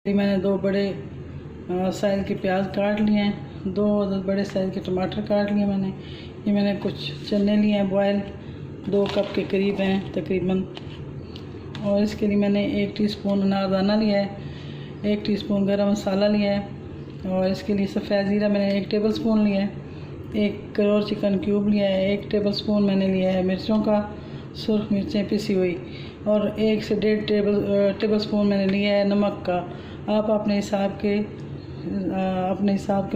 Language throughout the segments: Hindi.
मैंने दो बड़े साइज़ के प्याज काट लिए हैं, दो बड़े साइज़ के टमाटर काट लिए मैंने कुछ चने लिए हैं बॉयल, 2 कप के करीब हैं तकरीबन। और इसके लिए मैंने 1 टीस्पून अनारदाना लिया है, 1 टीस्पून गरम मसाला लिया है। और इसके लिए सफ़ेद ज़ीरा मैंने 1 टेबल स्पून लिया है, 1 करोड़ चिकन क्यूब लिया है, 1 टेबल स्पून मैंने लिया है मिर्चों का, सुरख मिर्चें पिसी हुई, और 1 से 1.5 टेबल स्पून मैंने लिया है नमक का। आप अपने हिसाब के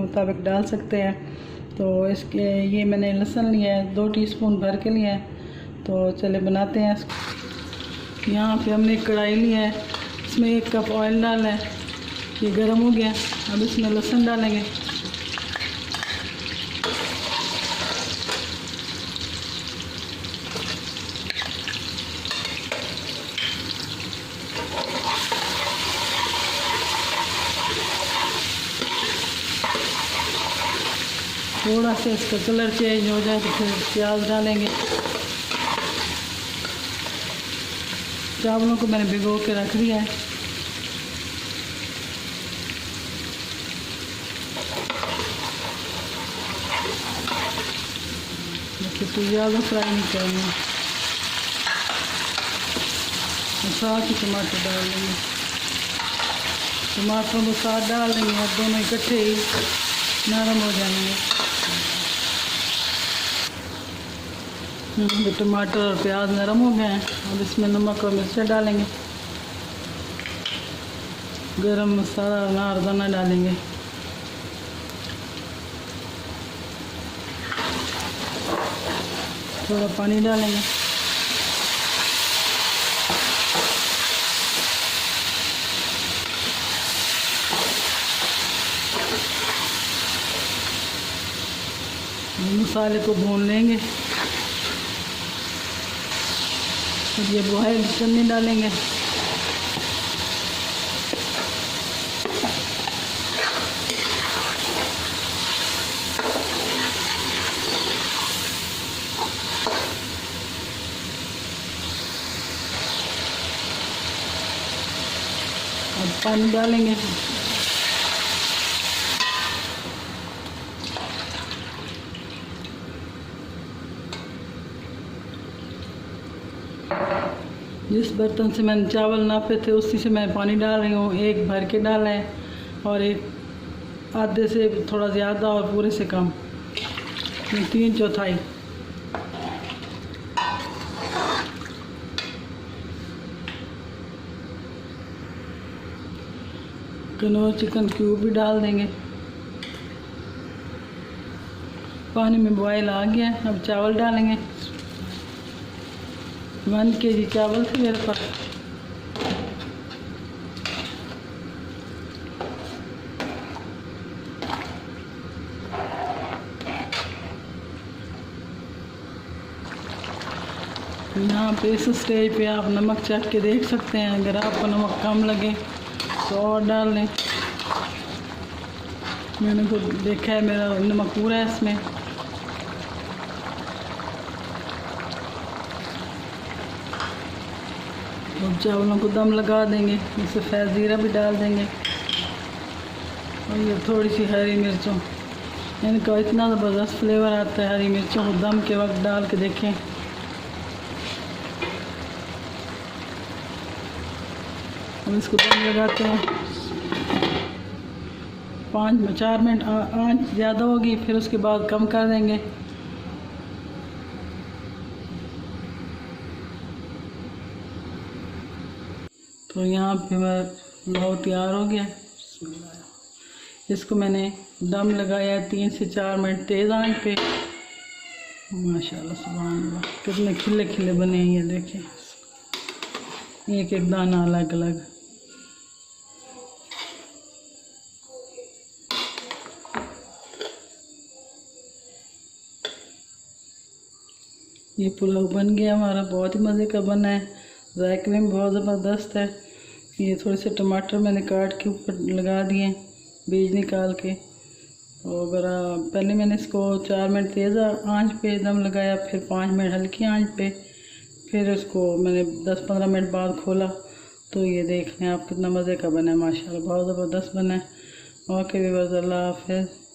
मुताबिक डाल सकते हैं। तो इसके ये मैंने लहसुन लिया है 2 टीस्पून भर के लिया है। तो चले बनाते हैं इसको। यहाँ पे हमने एक कढ़ाई लिया है, इसमें 1 कप ऑयल डाला है, ये गर्म हो गया। अब इसमें लहसुन डालेंगे, थोड़ा सा इसका कलर चेंज हो जाए तो फिर प्याज डालेंगे। चावलों को मैंने भिगो के रख दिया है। तो ज़्यादा फ्राई नहीं करेंगे, साथ ही टमाटर डाल देंगे, टमाटरों को साथ डाल देंगे और दोनों इकट्ठे ही नरम हो जाएंगे। टमाटर और प्याज नरम हो गए हैं। अब इसमें नमक और मिर्च डालेंगे, गरम मसाला और अनारदाना डालेंगे, थोड़ा पानी डालेंगे। मसाले को भून लेंगे। और ये बॉयल चने डालेंगे, अब पानी डालेंगे। जिस बर्तन से मैंने चावल नापे थे उसी से मैं पानी डाल रही हूँ। 1 भर के डाला है और 1 आधे से थोड़ा ज़्यादा और पूरे से कम, 3/4। कनौर चिकन क्यूब भी डाल देंगे। पानी में बॉयल आ गया, अब चावल डालेंगे। 1 kg चावल थे मेरे पास। यहाँ पे इस स्टेज पे आप नमक चख के देख सकते हैं, अगर आपको नमक कम लगे तो और डाल लें। मैंने खुद देखा है मेरा नमक पूरा है इसमें। अब चावलों को दम लगा देंगे, इसमें सफ़ेद ज़ीरा भी डाल देंगे और ये थोड़ी सी हरी मिर्चों, इनका इतना ज़बरदस्त फ्लेवर आता है। हरी मिर्चों को दम के वक्त डाल के देखें। अब इसको दम लगाते हैं 4 मिनट। आँच ज़्यादा होगी, फिर उसके बाद कम कर देंगे। तो यहाँ पे मैं पुलाव तैयार हो गया। इसको मैंने दम लगाया 3 से 4 मिनट तेज़ आंच पे। माशाल्लाह सुभान अल्लाह, कितने खिले खिले बने हैं ये देखें, एक एक दाना अलग अलग। ये पुलाव बन गया हमारा, बहुत ही मज़े का बना है, जायके में बहुत ज़बरदस्त है। ये थोड़े से टमाटर मैंने काट के ऊपर लगा दिए बीज निकाल के। तो अगर पहले मैंने इसको 4 मिनट तेज़ आंच पे दम लगाया, फिर 5 मिनट हल्की आंच पे, फिर उसको मैंने 10-15 मिनट बाद खोला तो ये देख लें आप कितना मज़े का बना है माशाल्लाह, बहुत ज़बरदस्त बना है। ओके व्यूअर्स, अल्लाह हाफ़िज़।